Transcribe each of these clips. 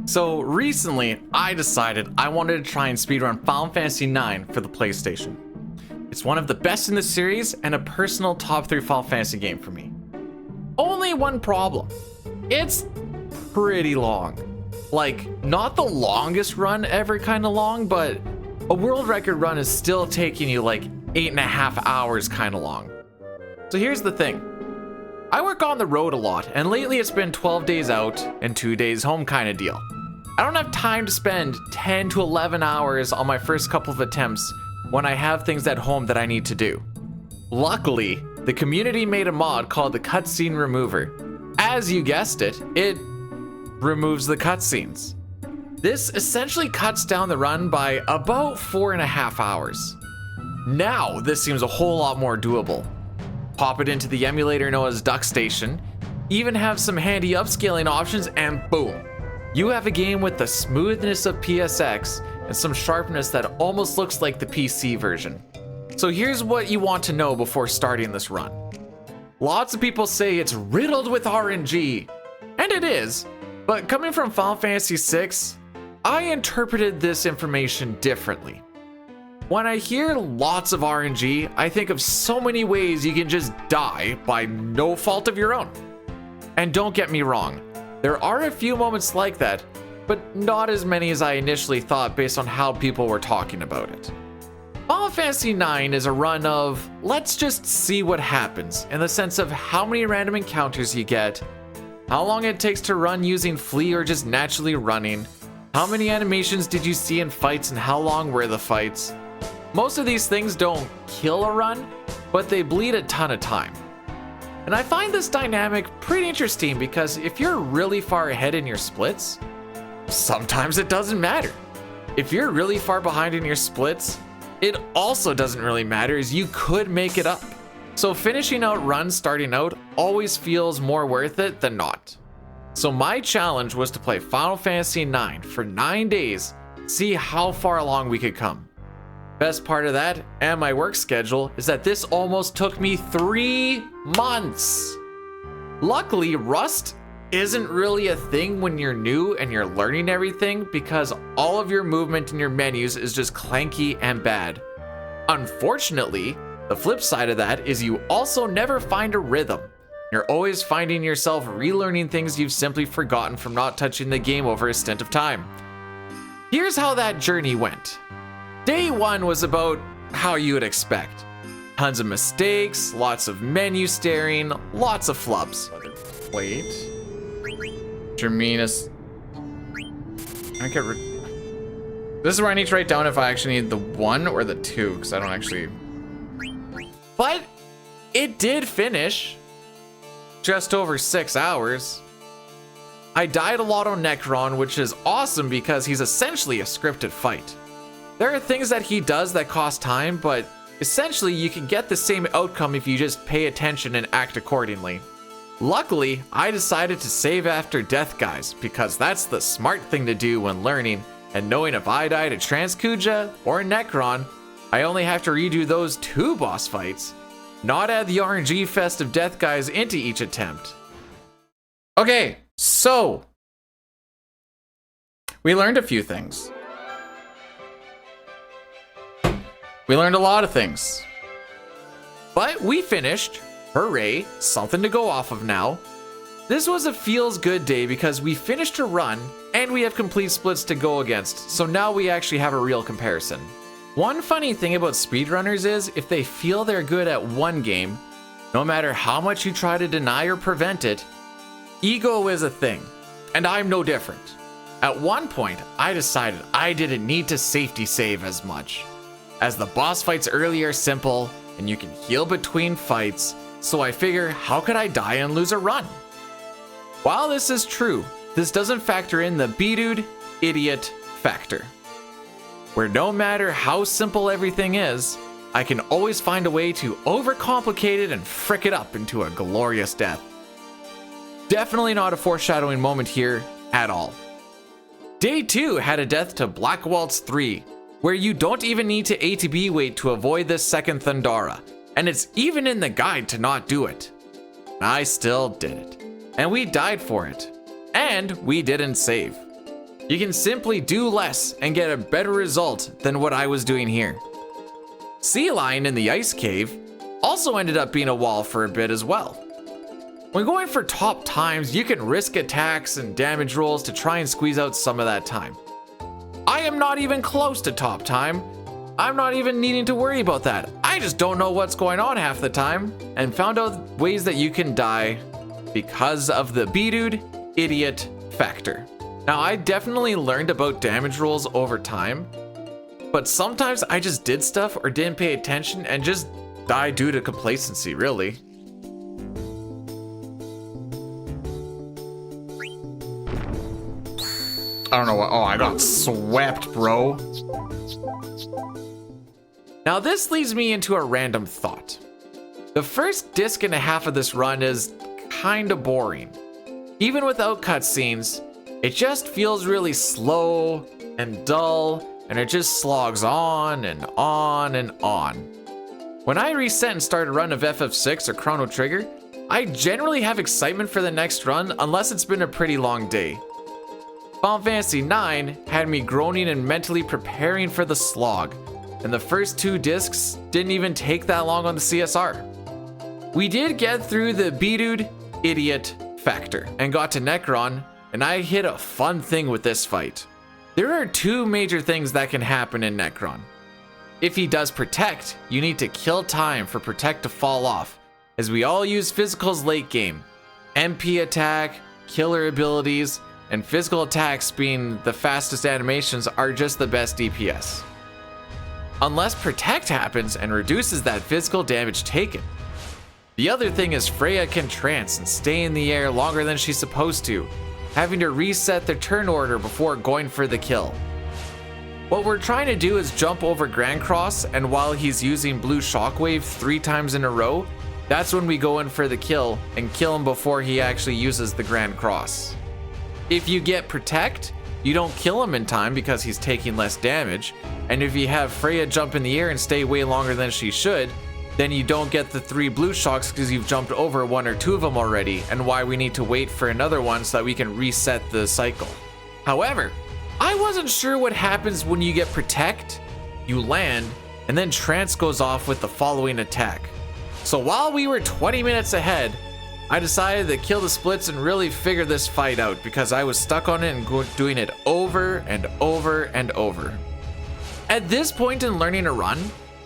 So recently, I decided I wanted to try and speedrun Final Fantasy IX for the PlayStation. It's one of the best in the series and a personal top 3 Final Fantasy game for me. Only one problem. It's pretty long. Like, not the longest run ever kind of long, but a world record run is still taking you like 8.5 hours kind of long. So here's the thing. I work on the road a lot, and lately it's been 12 days out and 2 days home kind of deal. I don't have time to spend 10 to 11 hours on my first couple of attempts when I have things at home that I need to do. Luckily, the community made a mod called the Cutscene Remover. As you guessed it, it removes the cutscenes. This essentially cuts down the run by about 4.5 hours. Now, this seems a whole lot more doable. Pop it into the emulator known as DuckStation, even have some handy upscaling options, and boom! You have a game with the smoothness of PSX and some sharpness that almost looks like the PC version. So here's what you want to know before starting this run. Lots of people say it's riddled with RNG, and it is, but coming from Final Fantasy VI, I interpreted this information differently. When I hear lots of RNG, I think of so many ways you can just die by no fault of your own. And don't get me wrong, there are a few moments like that, but not as many as I initially thought based on how people were talking about it. Final Fantasy IX is a run of, let's just see what happens, in the sense of how many random encounters you get, how long it takes to run using flee or just naturally running, how many animations did you see in fights and how long were the fights. Most of these things don't kill a run, but they bleed a ton of time. And I find this dynamic pretty interesting because if you're really far ahead in your splits, sometimes it doesn't matter. If you're really far behind in your splits, it also doesn't really matter as you could make it up. So finishing out runs starting out always feels more worth it than not. So my challenge was to play Final Fantasy IX for 9 days, see how far along we could come. Best part of that, and my work schedule, is that this almost took me 3 months. Luckily, rust isn't really a thing when you're new and you're learning everything because all of your movement in your menus is just clanky and bad. Unfortunately, the flip side of that is you also never find a rhythm. You're always finding yourself relearning things you've simply forgotten from not touching the game over a stint of time. Here's how that journey went. Day 1 was about how you would expect. Tons of mistakes, lots of menu staring, lots of flubs. Wait. Germinus. I can't This is where I need to write down if I actually need the 1 or the 2, because I don't actually. But it did finish. Just over 6 hours. I died a lot on Necron, which is awesome because he's essentially a scripted fight. There are things that he does that cost time, but essentially you can get the same outcome if you just pay attention and act accordingly. Luckily, I decided to save after death, guys, because that's the smart thing to do when learning, and knowing if I die to Transkuja or Necron, I only have to redo those 2 boss fights, not add the RNG fest of death guys into each attempt. Okay, so we learned a few things. We learned a lot of things. But we finished. Hooray, something to go off of now. This was a feels good day because we finished a run and we have complete splits to go against, so now we actually have a real comparison. One funny thing about speedrunners is if they feel they're good at one game, no matter how much you try to deny or prevent it, ego is a thing, and I'm no different. At one point, I decided I didn't need to safety save as much, as the boss fights early are simple and you can heal between fights, so I figure how could I die and lose a run? While this is true, this doesn't factor in the B-dude idiot factor, where no matter how simple everything is, I can always find a way to overcomplicate it and frick it up into a glorious death. Definitely not a foreshadowing moment here at all. Day 2 had a death to Black Waltz 3, where you don't even need to A to B wait to avoid this second Thundara, and it's even in the guide to not do it. I still did it, and we died for it, and we didn't save. You can simply do less and get a better result than what I was doing here. Sea Lion in the ice cave also ended up being a wall for a bit as well. When going for top times, you can risk attacks and damage rolls to try and squeeze out some of that time. I am not even close to top time. I'm not even needing to worry about that. I just don't know what's going on half the time and found out ways that you can die because of the B-dude idiot factor. Now, I definitely learned about damage rolls over time, but sometimes I just did stuff or didn't pay attention and just died due to complacency, really. I don't know what, oh, I got swept, bro. Now this leads me into a random thought. The first disc and a half of this run is kinda boring. Even without cutscenes, it just feels really slow and dull, and it just slogs on and on and on. When I reset and start a run of FF6 or Chrono Trigger, I generally have excitement for the next run unless it's been a pretty long day. Final Fantasy IX had me groaning and mentally preparing for the slog, and the first 2 discs didn't even take that long on the CSR. We did get through the B-dude idiot factor and got to Necron, and I hit a fun thing with this fight. There are 2 major things that can happen in Necron. If he does Protect, you need to kill time for Protect to fall off, as we all use physicals late game. MP attack, killer abilities, and physical attacks being the fastest animations are just the best DPS. Unless Protect happens and reduces that physical damage taken. The other thing is Freya can trance and stay in the air longer than she's supposed to, having to reset the turn order before going for the kill. What we're trying to do is jump over Grand Cross, and while he's using Blue Shockwave 3 times in a row, that's when we go in for the kill and kill him before he actually uses the Grand Cross. If you get Protect, you don't kill him in time because he's taking less damage, and if you have Freya jump in the air and stay way longer than she should, then you don't get the 3 blue shocks because you've jumped over 1 or 2 of them already, and why we need to wait for another one so that we can reset the cycle. However, I wasn't sure what happens when you get Protect, you land, and then Trance goes off with the following attack. So while we were 20 minutes ahead, I decided to kill the splits and really figure this fight out because I was stuck on it and doing it over and over and over. At this point in learning a run,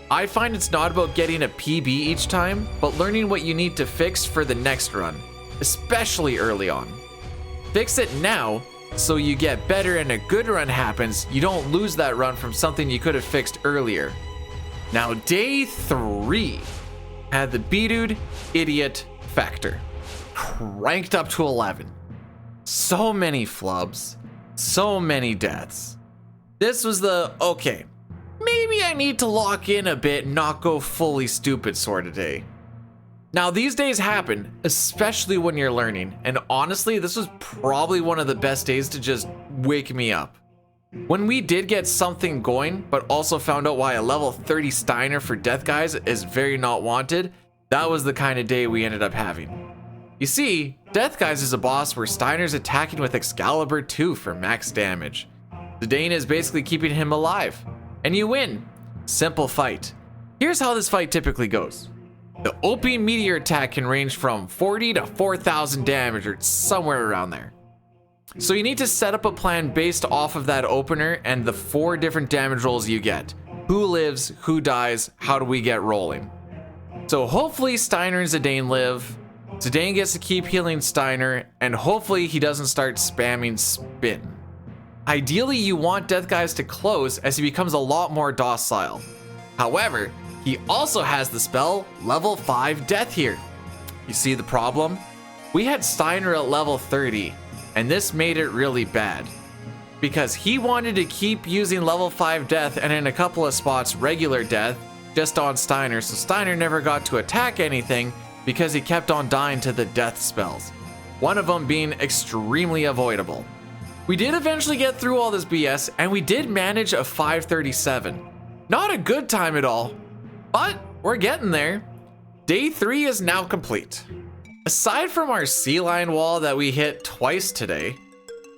I find it's not about getting a PB each time, but learning what you need to fix for the next run, especially early on. Fix it now, so you get better and a good run happens, you don't lose that run from something you could have fixed earlier. Now day 3 had the B-dude idiot factor, cranked up to 11. So many flubs, so many deaths. This was the, okay, maybe I need to lock in a bit and not go fully stupid sort of day. Now these days happen, especially when you're learning, and honestly this was probably one of the best days to just wake me up. When we did get something going, but also found out why a level 30 Steiner for Death Guys is very not wanted, that was the kind of day we ended up having. You see, Death Guys is a boss where Steiner's attacking with Excalibur 2 for max damage. Zidane is basically keeping him alive, and you win. Simple fight. Here's how this fight typically goes. The OP meteor attack can range from 40 to 4,000 damage or somewhere around there. So you need to set up a plan based off of that opener and the 4 different damage rolls you get. Who lives, who dies, how do we get rolling? So hopefully Steiner and Zidane live, Zidane gets to keep healing Steiner, and hopefully he doesn't start spamming spin. Ideally you want Death Guys to close as he becomes a lot more docile. However, he also has the spell level 5 death here. You see the problem? We had Steiner at level 30, and this made it really bad. Because he wanted to keep using level 5 death and in a couple of spots regular death just on Steiner, so Steiner never got to attack anything because he kept on dying to the death spells. One of them being extremely avoidable. We did eventually get through all this BS and we did manage a 537. Not a good time at all, but we're getting there. Day 3 is now complete. Aside from our sea lion wall that we hit twice today,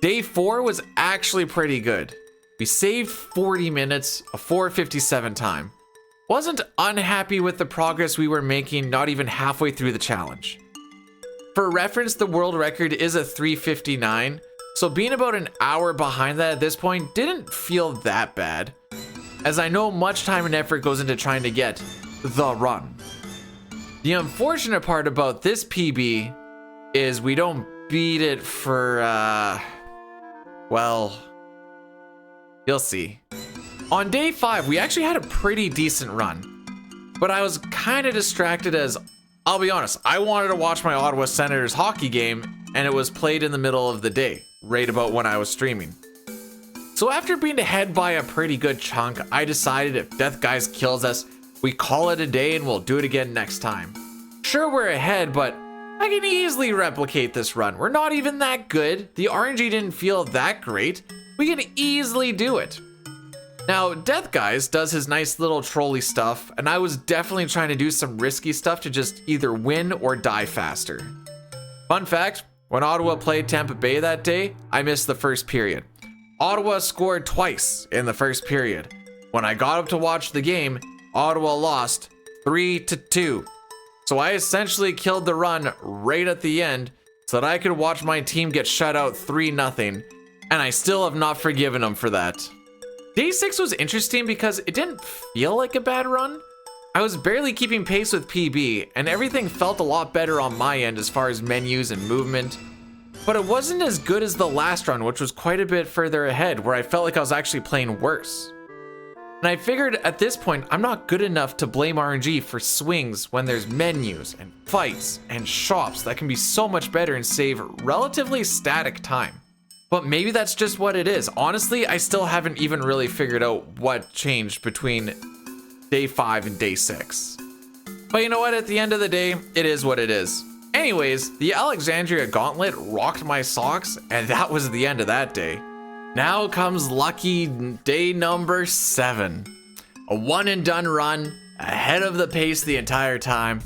Day 4 was actually pretty good. We saved 40 minutes, a 4:57 time. Wasn't unhappy with the progress we were making, not even halfway through the challenge. For reference, the world record is a 3:59, so being about an hour behind that at this point didn't feel that bad, as I know much time and effort goes into trying to get the run. The unfortunate part about this PB is we don't beat it for, well, you'll see. On day 5, we actually had a pretty decent run, but I was kind of distracted as, I'll be honest, I wanted to watch my Ottawa Senators hockey game, and it was played in the middle of the day, right about when I was streaming. So after being ahead by a pretty good chunk, I decided if Death Guys kills us, we call it a day and we'll do it again next time. Sure, we're ahead, but I can easily replicate this run. We're not even that good. The RNG didn't feel that great. We can easily do it. Now, Death Guys does his nice little trolley stuff, and I was definitely trying to do some risky stuff to just either win or die faster. Fun fact, when Ottawa played Tampa Bay that day, I missed the first period. Ottawa scored twice in the first period. When I got up to watch the game, Ottawa lost 3-2. So I essentially killed the run right at the end so that I could watch my team get shut out 3-0, and I still have not forgiven them for that. Day 6 was interesting because it didn't feel like a bad run. I was barely keeping pace with PB, and everything felt a lot better on my end as far as menus and movement. But it wasn't as good as the last run, which was quite a bit further ahead, where I felt like I was actually playing worse. And I figured at this point, I'm not good enough to blame RNG for swings when there's menus and fights and shops that can be so much better and save relatively static time. But maybe that's just what it is. Honestly, I still haven't even really figured out what changed between day 5 and day 6. But you know what? At the end of the day, it is what it is. Anyways, the Alexandria Gauntlet rocked my socks, and that was the end of that day. Now comes lucky day number 7. A one and done run, ahead of the pace the entire time,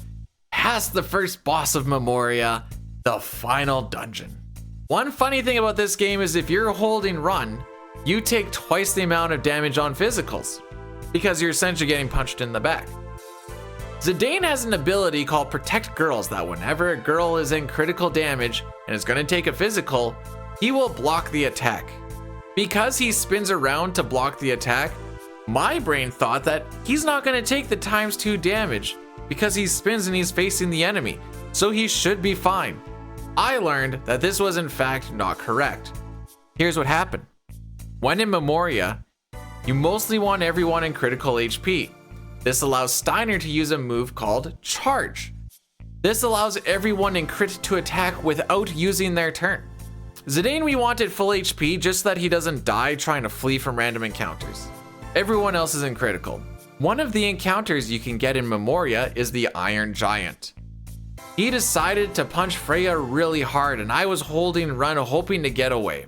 past the first boss of Memoria, the final dungeon. One funny thing about this game is if you're holding run, you take twice the amount of damage on physicals, because you're essentially getting punched in the back. Zidane has an ability called Protect Girls that whenever a girl is in critical damage and is going to take a physical, he will block the attack. Because he spins around to block the attack, my brain thought that he's not going to take the ×2 damage because he spins and he's facing the enemy, so he should be fine. I learned that this was in fact not correct. Here's what happened. When in Memoria, you mostly want everyone in critical HP. This allows Steiner to use a move called Charge. This allows everyone in crit to attack without using their turn. Zidane we wanted full HP just so that he doesn't die trying to flee from random encounters. Everyone else is in critical. One of the encounters you can get in Memoria is the Iron Giant. He decided to punch Freya really hard and I was holding run hoping to get away.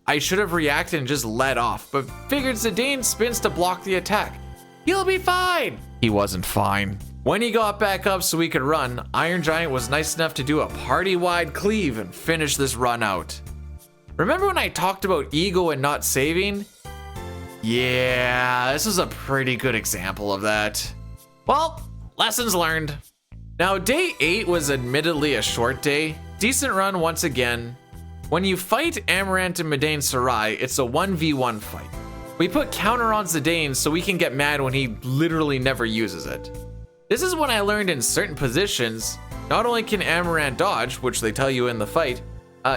I should have reacted and just let off, but figured Zidane spins to block the attack. He'll be fine! He wasn't fine. When he got back up so we could run, Iron Giant was nice enough to do a party-wide cleave and finish this run out. Remember when I talked about ego and not saving? Yeah, this is a pretty good example of that. Well, lessons learned. Now, day 8 was admittedly a short day. Decent run once again. When you fight Amaranth and Madain Sarai, it's a 1v1 fight. We put counter on Zidane so we can get mad when he literally never uses it. This is when I learned in certain positions, not only can Amaranth dodge, which they tell you in the fight,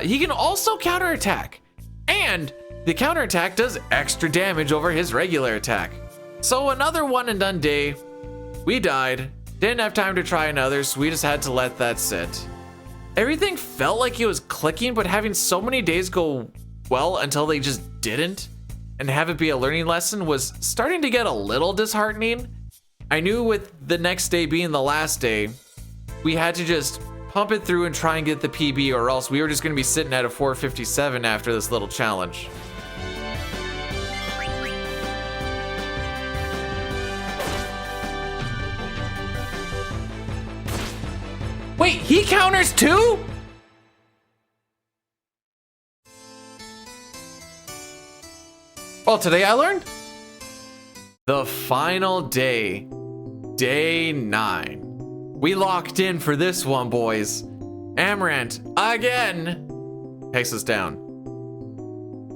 he can also counterattack. And the counterattack does extra damage over his regular attack. So another one and done day. We died. Didn't have time to try another, so we just had to let that sit. Everything felt like it was clicking, but having so many days go well until they just didn't, and have it be a learning lesson was starting to get a little disheartening. I knew with the next day being the last day, we had to just pump it through and try and get the PB, or else we were just gonna be sitting at a 4:57 after this little challenge. Wait, he counters too? Well, today I learned the final day, day 9. We locked in for this one, boys. Amaranth, again, takes us down.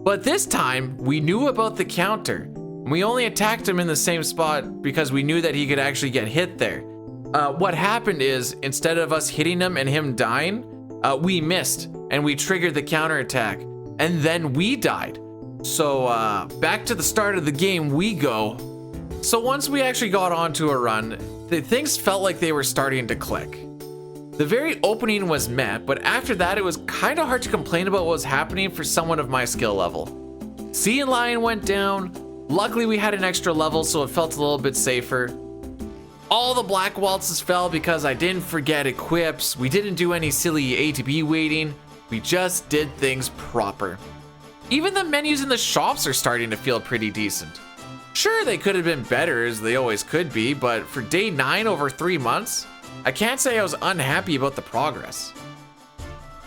But this time, we knew about the counter. We only attacked him in the same spot because we knew that he could actually get hit there. What happened is, instead of us hitting him and him dying, we missed and we triggered the counter attack, and then we died. So back to the start of the game we go. So once we actually got onto a run, things felt like they were starting to click. The very opening was meh, but after that it was kind of hard to complain about what was happening for someone of my skill level. Sea and Lion went down. Luckily we had an extra level, so it felt a little bit safer. All the black waltzes fell because I didn't forget equips. We didn't do any silly A to B waiting. We just did things proper. Even the menus in the shops are starting to feel pretty decent. Sure, they could have been better, as they always could be, but for day 9 over 3 months, I can't say I was unhappy about the progress.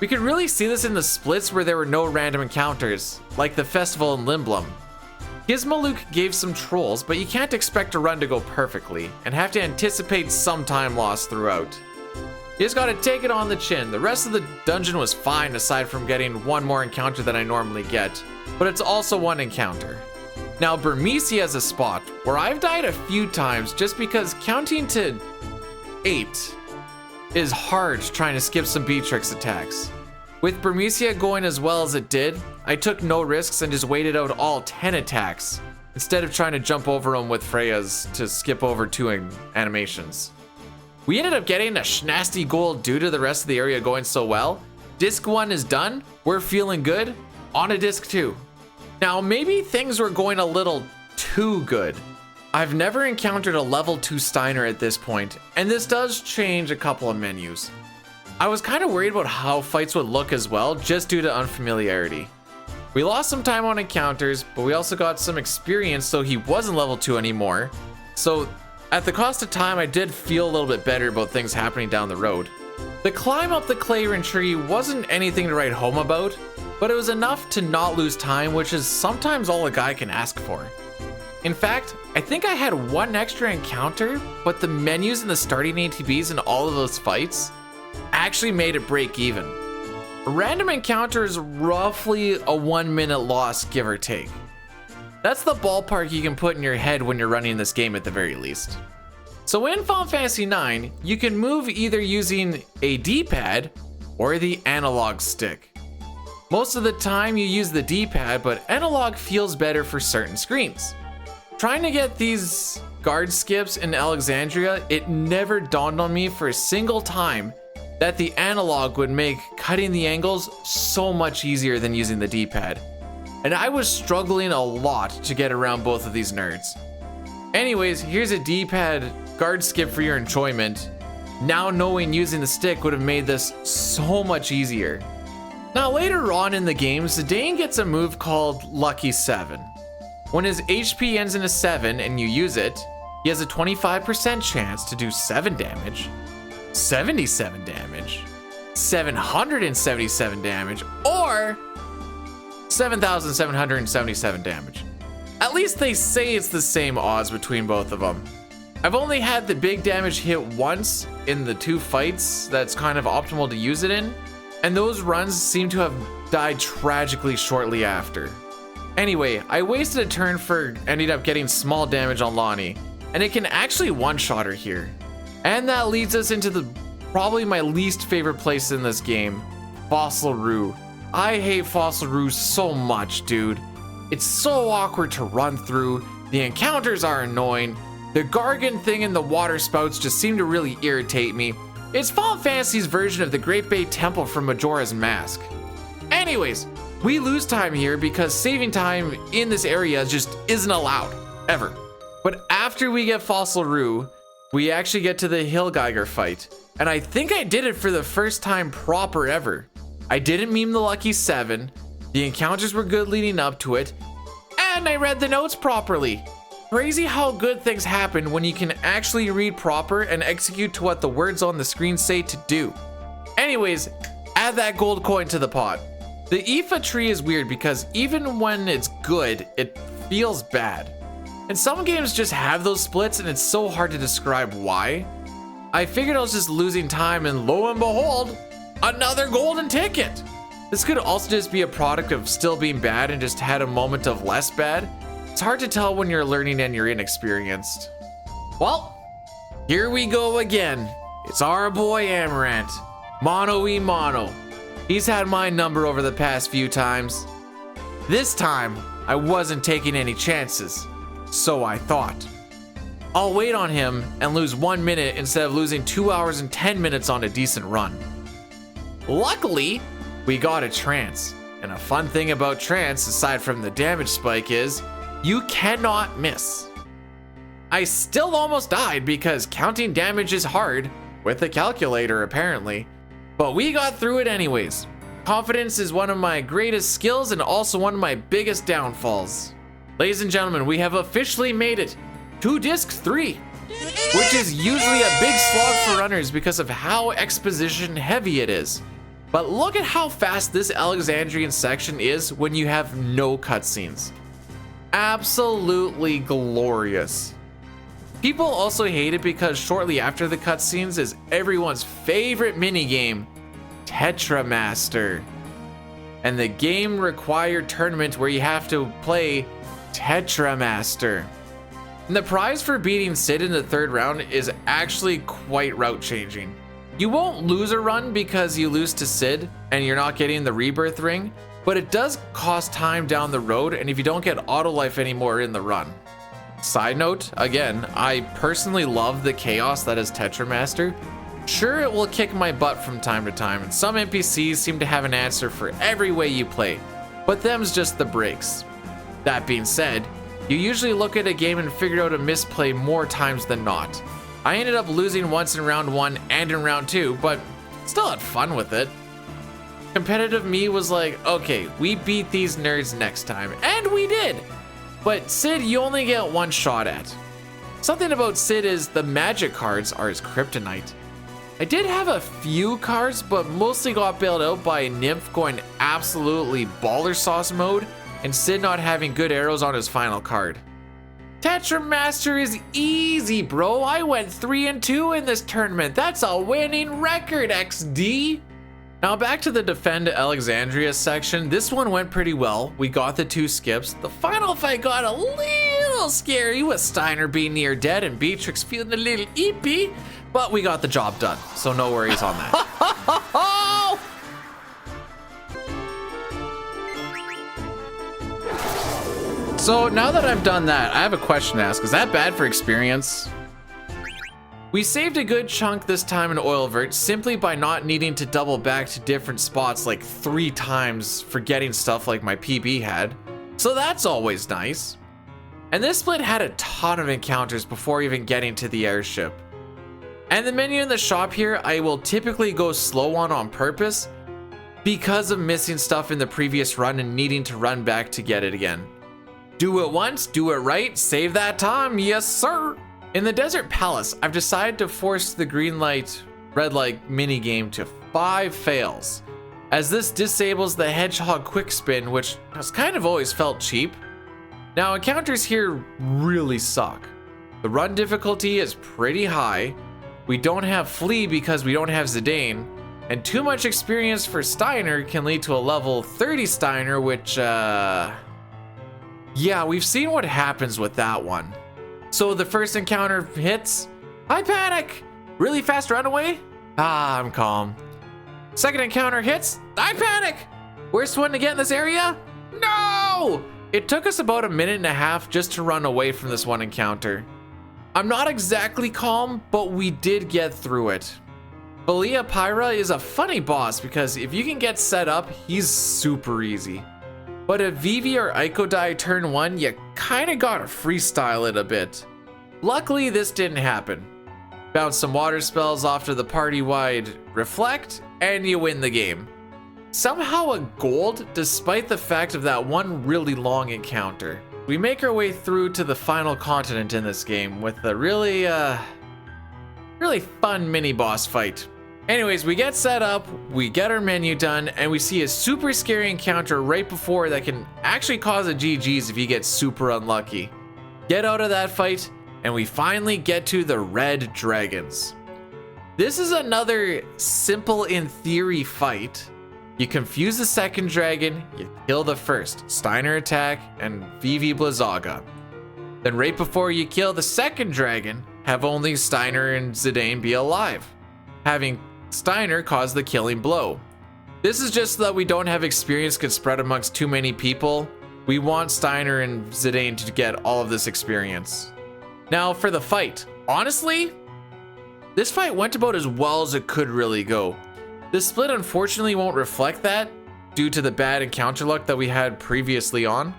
We could really see this in the splits where there were no random encounters, like the festival in Limblum. Gizmalook gave some trolls, but you can't expect a run to go perfectly, and have to anticipate some time loss throughout. You just gotta take it on the chin. The rest of the dungeon was fine aside from getting one more encounter than I normally get, but it's also one encounter. Now Burmese has a spot where I've died a few times just because counting to 8 is hard trying to skip some Beatrix attacks. With Burmese going as well as it did, I took no risks and just waited out all 10 attacks instead of trying to jump over them with Freya's to skip over 2 animations. We ended up getting a schnasty gold due to the rest of the area going so well. Disc 1 is done, we're feeling good, on to Disc 2. Now maybe things were going a little too good. I've never encountered a level 2 Steiner at this point, and this does change a couple of menus. I was kind of worried about how fights would look as well, just due to unfamiliarity. We lost some time on encounters, but we also got some experience so he wasn't level 2 anymore. So at the cost of time, I did feel a little bit better about things happening down the road. The climb up the Clayrun tree wasn't anything to write home about, but it was enough to not lose time, which is sometimes all a guy can ask for. In fact, I think I had one extra encounter, but the menus and the starting ATBs in all of those fights actually made it break even. A random encounter is roughly a 1 minute loss, give or take. That's the ballpark you can put in your head when you're running this game at the very least. So in Final Fantasy IX, you can move either using a D-pad or the analog stick. Most of the time you use the D-pad, but analog feels better for certain screens. Trying to get these guard skips in Alexandria, it never dawned on me for a single time that the analog would make cutting the angles so much easier than using the D-pad. And I was struggling a lot to get around both of these nerds. Anyways, here's a D-pad guard skip for your enjoyment. Now knowing using the stick would have made this so much easier. Now later on in the game, Zidane gets a move called Lucky 7. When his HP ends in a 7 and you use it, he has a 25% chance to do 7 damage, 77 damage, 777 damage, or 7,777 damage. At least they say it's the same odds between both of them. I've only had the big damage hit once in the 2 fights that's kind of optimal to use it in, and those runs seem to have died tragically shortly after. Anyway, I wasted a turn for ending up getting small damage on Lonnie, and it can actually one-shot her here. And that leads us into probably my least favorite place in this game, Fossil Roo. I hate Fossil Roo so much, dude. It's so awkward to run through, the encounters are annoying, the Gargan thing in the water spouts just seem to really irritate me. It's Final Fantasy's version of the Great Bay Temple from Majora's Mask. Anyways, we lose time here because saving time in this area just isn't allowed, ever. But after we get Fossil Roo, we actually get to the Hill Geiger fight. And I think I did it for the first time proper ever. I didn't meme the Lucky 7, the encounters were good leading up to it, and I read the notes properly. Crazy how good things happen when you can actually read proper and execute to what the words on the screen say to do. Anyways, add that gold coin to the pot. The Aoife tree is weird because even when it's good, it feels bad. And some games just have those splits and it's so hard to describe why. I figured I was just losing time and lo and behold, another golden ticket. This could also just be a product of still being bad and just had a moment of less bad. It's hard to tell when you're learning and you're inexperienced. Well, here we go again. It's our boy Amaranth. Mono e mono. He's had my number over the past few times. This time, I wasn't taking any chances. So I thought. I'll wait on him and lose 1 minute instead of losing 2 hours and 10 minutes on a decent run. Luckily, we got a trance. And a fun thing about trance, aside from the damage spike, is you cannot miss. I still almost died because counting damage is hard, with a calculator apparently, but we got through it anyways. Confidence is one of my greatest skills and also one of my biggest downfalls. Ladies and gentlemen, we have officially made it to Disc 3, which is usually a big slog for runners because of how exposition heavy it is. But look at how fast this Alexandrian section is when you have no cutscenes. Absolutely glorious. People also hate it because shortly after the cutscenes is everyone's favorite minigame, Tetramaster. And the game required tournament where you have to play Tetramaster. And the prize for beating Sid in the third round is actually quite route changing. You won't lose a run because you lose to Sid and you're not getting the rebirth ring, but it does cost time down the road and if you don't get auto life anymore in the run. Side note, again, I personally love the chaos that is Tetramaster. Sure, it will kick my butt from time to time, and some NPCs seem to have an answer for every way you play, but them's just the breaks. That being said, you usually look at a game and figure out a misplay more times than not. I ended up losing once in round 1 and in round 2, but still had fun with it. Competitive me was like, okay, we beat these nerds next time, and we did! But Sid, you only get one shot at. Something about Sid is the magic cards are his kryptonite. I did have a few cards, but mostly got bailed out by Nymph going absolutely baller sauce mode and Sid not having good arrows on his final card. Tetramaster is easy, bro. I went 3-2 in this tournament. That's a winning record, XD. Now back to the Defend Alexandria section. This one went pretty well. We got the 2 skips. The final fight got a little scary with Steiner being near dead and Beatrix feeling a little eepy, but we got the job done, so no worries on that. So now that I've done that, I have a question to ask. Is that bad for experience? We saved a good chunk this time in Oilvert simply by not needing to double back to different spots like 3 times for getting stuff like my PB had. So that's always nice. And this split had a ton of encounters before even getting to the airship. And the menu in the shop here, I will typically go slow on purpose because of missing stuff in the previous run and needing to run back to get it again. Do it once, do it right, save that time, yes sir! In the Desert Palace, I've decided to force the green light, red light minigame to 5 fails, as this disables the hedgehog quick spin, which has kind of always felt cheap. Now encounters here really suck. The run difficulty is pretty high, we don't have Flea because we don't have Zidane, and too much experience for Steiner can lead to a level 30 Steiner, which yeah, we've seen what happens with that one. So the first encounter hits, I panic! Really fast runaway? Ah, I'm calm. Second encounter hits, I panic! Worst one to get in this area? No! It took us about 1.5 minutes just to run away from this one encounter. I'm not exactly calm, but we did get through it. Balia Pyra is a funny boss because if you can get set up, he's super easy. But if Vivi or Aiko die turn 1, you kinda gotta freestyle it a bit. Luckily, this didn't happen. Bounce some water spells off to the party-wide reflect, and you win the game. Somehow a gold, despite the fact of that one really long encounter. We make our way through to the final continent in this game with a really fun mini-boss fight. Anyways, we get set up, we get our menu done, and we see a super scary encounter right before that can actually cause a GG's if you get super unlucky. Get out of that fight, and we finally get to the red dragons. This is another simple in theory fight. You confuse the second dragon, you kill the first, Steiner attack, and Vivi Blizzaga. Then right before you kill the second dragon, have only Steiner and Zidane be alive, having Steiner cause the killing blow. This is just so that we don't have experience get spread amongst too many people. We want Steiner and Zidane to get all of this experience. Now for the fight. Honestly, this fight went about as well as it could really go. The split unfortunately won't reflect that due to the bad encounter luck that we had previously on,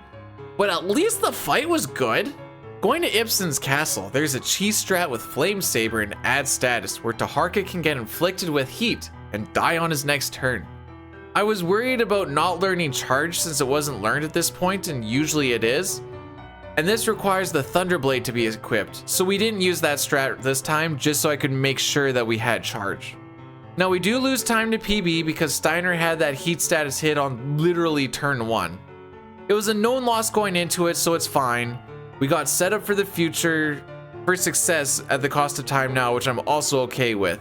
but at least the fight was good. Going to Ibsen's castle, there's a cheese strat with Flame Saber and add status where Taharka can get inflicted with heat and die on his next turn. I was worried about not learning charge since it wasn't learned at this point, and usually it is. And this requires the Thunderblade to be equipped, so we didn't use that strat this time just so I could make sure that we had charge. Now we do lose time to PB because Steiner had that heat status hit on literally turn 1. It was a known loss going into it, so it's fine. We got set up for the future for success at the cost of time now, which I'm also okay with.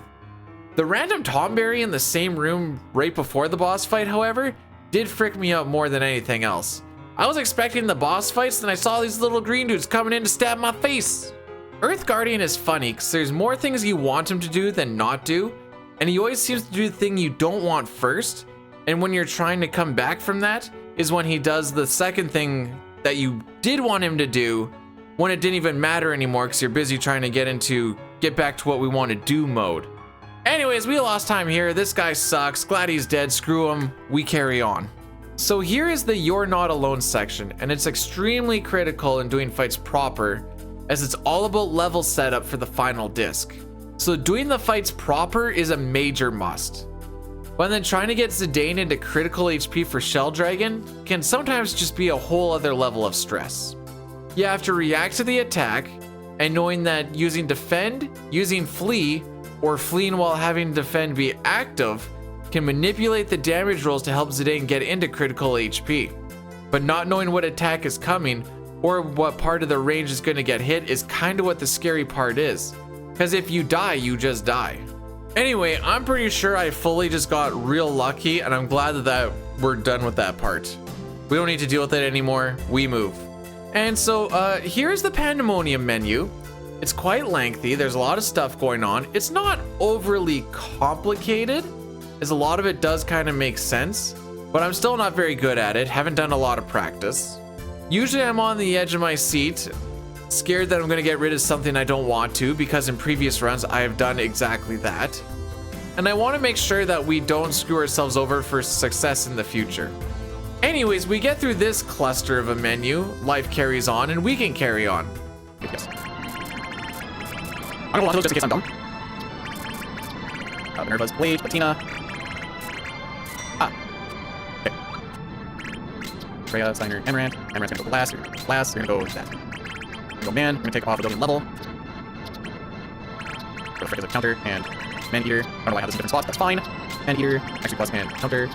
The random Tomberry in the same room right before the boss fight, however, did frick me out more than anything else. I was expecting the boss fights, and I saw these little green dudes coming in to stab my face. Earth Guardian is funny because there's more things you want him to do than not do, and he always seems to do the thing you don't want first, and when you're trying to come back from that is when he does the second thing that you did want him to do when it didn't even matter anymore because you're busy trying to get back to what we want to do mode. Anyways, we lost time here. This guy sucks. Glad he's dead. Screw him. We carry on. So here is the You're Not Alone section, and it's extremely critical in doing fights proper as it's all about level setup for the final disc. So doing the fights proper is a major must. But then trying to get Zidane into critical HP for Shell Dragon can sometimes just be a whole other level of stress. You have to react to the attack, and knowing that using defend, using flee, or fleeing while having defend be active can manipulate the damage rolls to help Zidane get into critical HP. But not knowing what attack is coming or what part of the range is going to get hit is kind of what the scary part is. Because if you die, you just die. Anyway, I'm pretty sure I fully just got real lucky, and I'm glad that we're done with that part. We don't need to deal with it anymore. We move. And so here's the Pandemonium menu. It's quite lengthy. There's a lot of stuff going on. It's not overly complicated, as a lot of it does kind of make sense, but I'm still not very good at it. Haven't done a lot of practice. Usually I'm on the edge of my seat, scared that I'm going to get rid of something I don't want to, because in previous runs I have done exactly that. And I want to make sure that we don't screw ourselves over for success in the future. Anyways, we get through this cluster of a menu, life carries on, and we can carry on. Yes. I'm gonna watch those just in case I'm dumb. Minerva's Blade, Patina. Okay. Freya, Steiner, Amaranth. Amaranth's gonna go last. You're gonna go last. You're gonna go with that. Go man. We're gonna take off a Adobe level. Go Freya's a counter and Man Eater. I don't know why I have this in different spots. That's fine. Man Eater, actually plus and counter.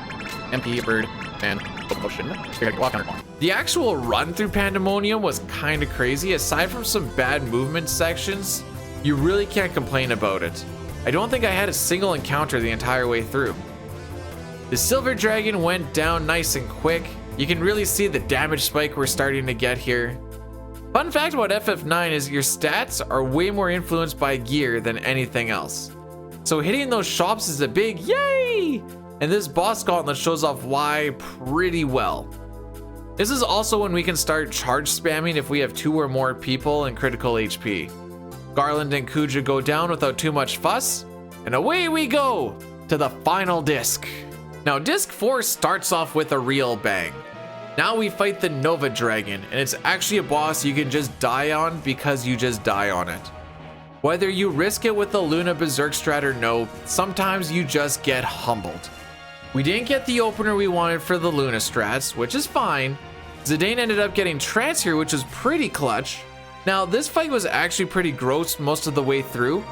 MP, bird, and potion. You're gonna go off counter one. The actual run through Pandemonium was kind of crazy. Aside from some bad movement sections, you really can't complain about it. I don't think I had a single encounter the entire way through. The Silver Dragon went down nice and quick. You can really see the damage spike we're starting to get here. Fun fact about FF9 is your stats are way more influenced by gear than anything else. So hitting those shops is a big yay! And this boss gauntlet shows off why pretty well. This is also when we can start charge spamming if we have 2 or more people in critical HP. Garland and Kuja go down without too much fuss, and away we go to the final disc. Now disc 4 starts off with a real bang. Now we fight the Nova Dragon, and it's actually a boss you can just die on because you just die on it. Whether you risk it with the Luna Berserk strat or no, sometimes you just get humbled. We didn't get the opener we wanted for the Luna strats, which is fine. Zidane ended up getting trance here, which was pretty clutch. Now this fight was actually pretty gross most of the way through,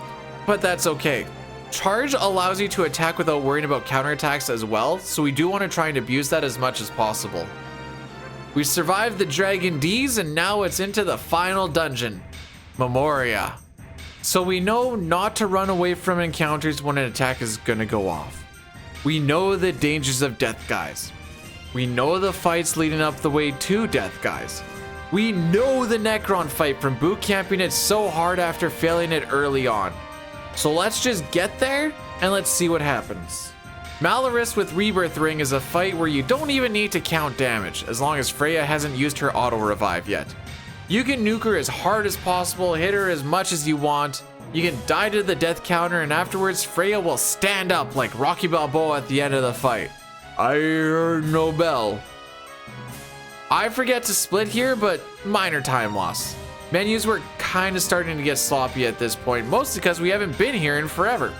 but that's okay. Charge allows you to attack without worrying about counterattacks as well, so we do want to try and abuse that as much as possible. We survived the Dragon D's, and now it's into the final dungeon, Memoria. So we know not to run away from encounters when an attack is gonna go off. We know the dangers of death guys. We know the fights leading up the way to death guys. We know the Necron fight from boot camping it so hard after failing it early on. So let's just get there and let's see what happens. Malorus with Rebirth Ring is a fight where you don't even need to count damage as long as Freya hasn't used her auto revive yet. You can nuke her as hard as possible, hit her as much as you want. You can die to the death counter, and afterwards Freya will stand up like Rocky Balboa at the end of the fight. I heard no bell. I forget to split here, but minor time loss. Menus were kind of starting to get sloppy at this point, mostly because we haven't been here in forever.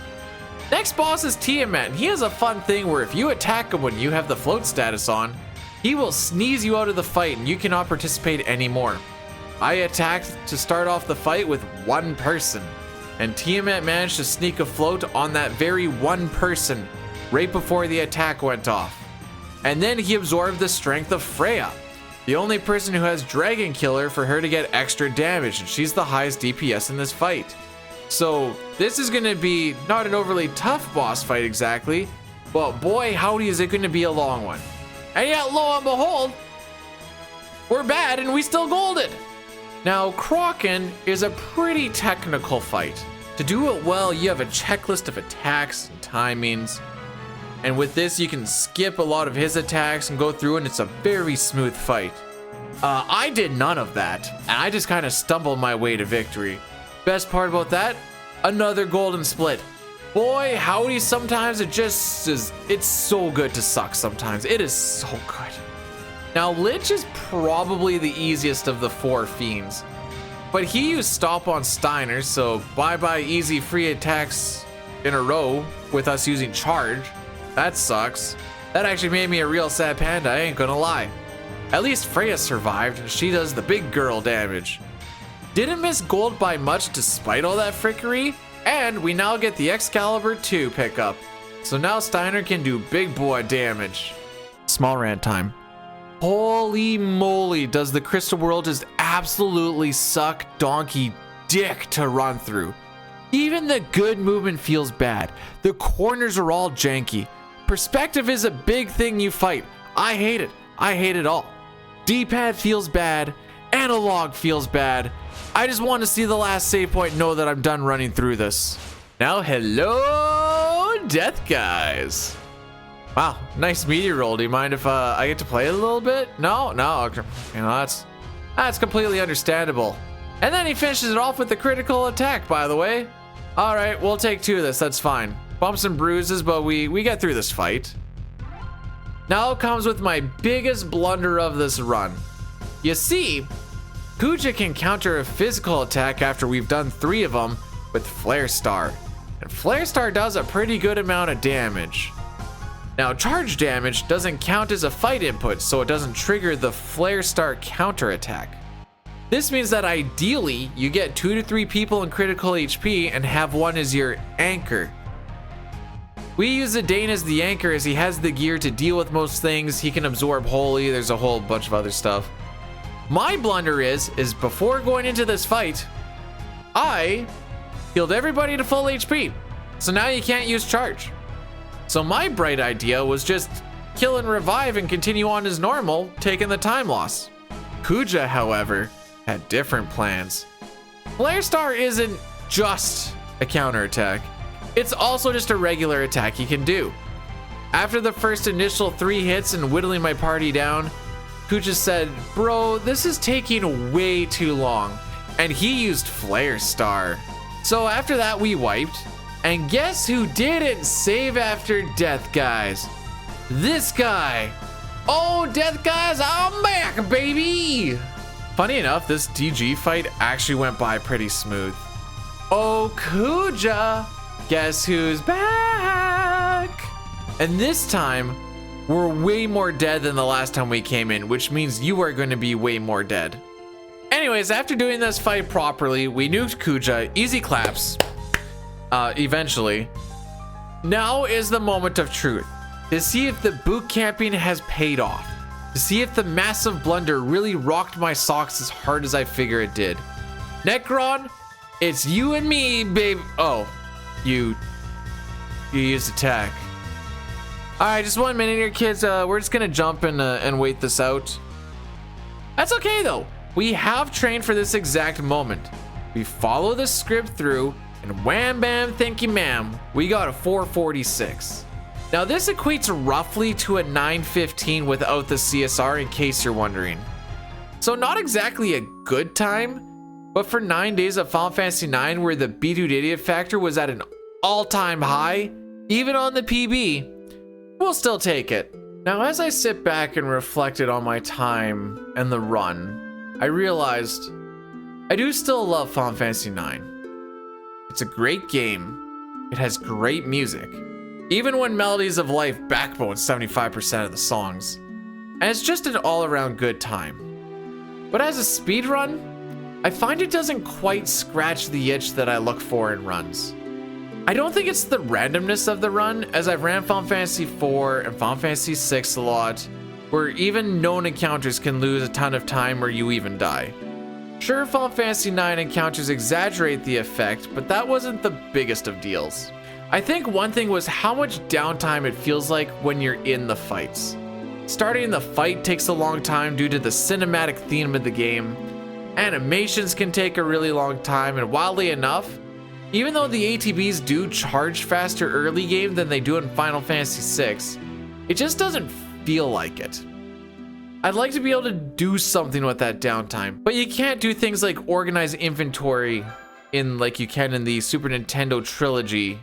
Next boss is Tiamat, and he has a fun thing where if you attack him when you have the float status on, he will sneeze you out of the fight and you cannot participate anymore. I attacked to start off the fight with one person, and Tiamat managed to sneak a float on that very one person right before the attack went off. And then he absorbed the strength of Freya, the only person who has Dragon Killer for her to get extra damage, and she's the highest DPS in this fight. So this is going to be not an overly tough boss fight exactly, but boy howdy is it going to be a long one. And yet lo and behold, we're bad and we still golded. Now Kraken is a pretty technical fight. To do it well, you have a checklist of attacks and timings. And with this, you can skip a lot of his attacks and go through, and it's a very smooth fight. I did none of that, and I just kind of stumbled my way to victory. Best part about that, another golden split. Boy, howdy, sometimes it just is, it's so good to suck sometimes. It is so good. Now, Lich is probably the easiest of the four fiends, but he used stop on Steiner, so bye-bye easy free attacks in a row with us using charge. That sucks. That actually made me a real sad panda, I ain't gonna lie. At least Freya survived, and she does the big girl damage. Didn't miss gold by much despite all that frickery, and we now get the Excalibur 2 pickup. So now Steiner can do big boy damage. Small rant time. Holy moly, does the Crystal World just absolutely suck donkey dick to run through. Even the good movement feels bad. The corners are all janky. Perspective is a big thing you fight. I hate it. I hate it all. D-pad feels bad. Analog feels bad. I just want to see the last save point and know that I'm done running through this. Now, hello, death guys. Wow, nice meteor roll. Do you mind if I get to play it a little bit? No, okay. You know, that's completely understandable. And then he finishes it off with the critical attack, by the way. All right, we'll take two of this. That's fine. Bumps and bruises, but we get through this fight. Now comes with my biggest blunder of this run. You see, Kuja can counter a physical attack after we've done 3 of them with Flare Star. And Flare Star does a pretty good amount of damage. Now, charge damage doesn't count as a fight input, so it doesn't trigger the Flare Star counter attack. This means that ideally, you get 2 to 3 people in critical HP and have one as your anchor. We use Zidane as the anchor as he has the gear to deal with most things. He can absorb Holy, there's a whole bunch of other stuff. My blunder is before going into this fight, I healed everybody to full HP. So now you can't use charge. So my bright idea was just kill and revive and continue on as normal, taking the time loss. Kuja, however, had different plans. Flare Star isn't just a counterattack. It's also just a regular attack he can do. After the first initial 3 hits and whittling my party down, Kuja said, bro, this is taking way too long. And he used Flare Star. So after that we wiped. And guess who didn't save after death, guys? This guy. Oh, death guys, I'm back, baby. Funny enough, this DG fight actually went by pretty smooth. Oh, Kuja, guess who's back? And this time, we're way more dead than the last time we came in, which means you are going to be way more dead. Anyways, after doing this fight properly, we nuked Kuja, easy claps, eventually. Now is the moment of truth, to see if the boot camping has paid off, to see if the massive blunder really rocked my socks as hard as I figure it did. Necron, it's you and me, babe. Oh, you used attack. All right, just 1 minute here, kids. We're just gonna jump and wait this out. That's okay though. We have trained for this exact moment. We follow the script through, and wham bam, thank you ma'am, we got a 446. Now this equates roughly to a 915 without the CSR, in case you're wondering. So not exactly a good time, but for 9 days of Final Fantasy 9 where the Be Dude Idiot factor was at an all-time high, even on the PB, we'll still take it. Now as I sit back and reflected on my time and the run, I realized I do still love Final Fantasy 9. It's a great game. It has great music. Even when Melodies of Life backbone 75% of the songs. And it's just an all-around good time. But as a speedrun, I find it doesn't quite scratch the itch that I look for in runs. I don't think it's the randomness of the run, as I've ran Final Fantasy 4 and Final Fantasy 6 a lot, where even known encounters can lose a ton of time or you even die. Sure, Final Fantasy 9 encounters exaggerate the effect, but that wasn't the biggest of deals. I think one thing was how much downtime it feels like when you're in the fights. Starting the fight takes a long time due to the cinematic theme of the game. Animations can take a really long time, and wildly enough, even though the ATBs do charge faster early game than they do in Final Fantasy VI, it just doesn't feel like it. I'd like to be able to do something with that downtime, but you can't do things like organize inventory like you can in the Super Nintendo trilogy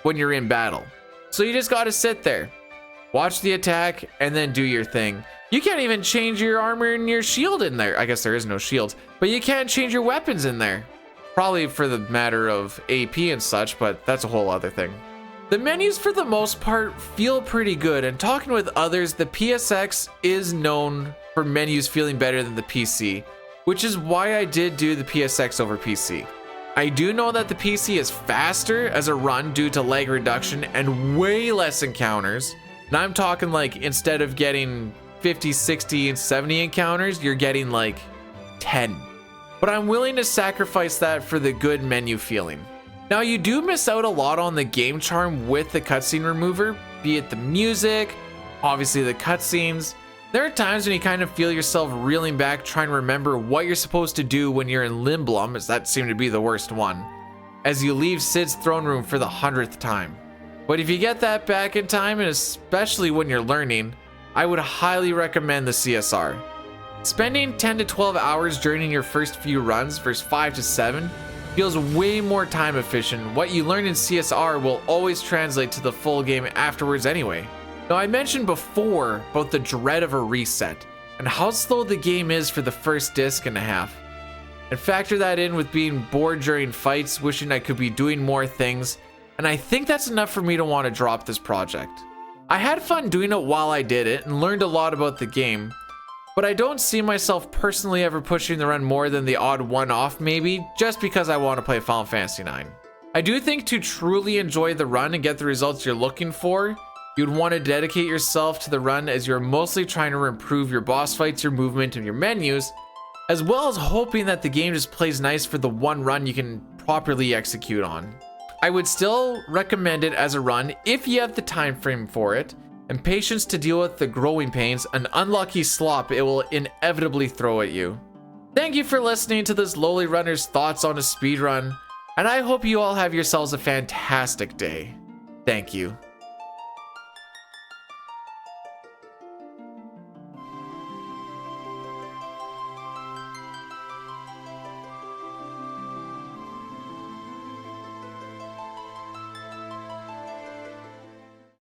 when you're in battle. So you just gotta sit there, watch the attack, and then do your thing. You can't even change your armor and your shield in there. I guess there is no shield, but you can't change your weapons in there. Probably for the matter of AP and such, but that's a whole other thing. The menus for the most part feel pretty good, and talking with others, the PSX is known for menus feeling better than the PC, which is why I did do the PSX over PC. I do know that the PC is faster as a run due to lag reduction and way less encounters. And I'm talking like instead of getting 50, 60, and 70 encounters, you're getting like 10. But I'm willing to sacrifice that for the good menu feeling. Now you do miss out a lot on the game charm with the cutscene remover, be it the music, obviously the cutscenes. There are times when you kind of feel yourself reeling back trying to remember what you're supposed to do when you're in Limblum, as that seemed to be the worst one, as you leave Cid's throne room for the 100th time. But if you get that back in time, and especially when you're learning, I would highly recommend the CSR. Spending 10 to 12 hours during your first few runs versus 5 to 7 feels way more time efficient. What you learn in CSR will always translate to the full game afterwards anyway. Now I mentioned before about the dread of a reset and how slow the game is for the first disc and a half. And factor that in with being bored during fights, wishing I could be doing more things, and I think that's enough for me to want to drop this project. I had fun doing it while I did it and learned a lot about the game, but I don't see myself personally ever pushing the run more than the odd one-off maybe, just because I want to play Final Fantasy 9. I do think to truly enjoy the run and get the results you're looking for, you'd want to dedicate yourself to the run, as you're mostly trying to improve your boss fights, your movement, and your menus, as well as hoping that the game just plays nice for the one run you can properly execute on. I would still recommend it as a run if you have the time frame for it, and patience to deal with the growing pains and unlucky slop it will inevitably throw at you. Thank you for listening to this lowly runner's thoughts on a speedrun, and I hope you all have yourselves a fantastic day. Thank you.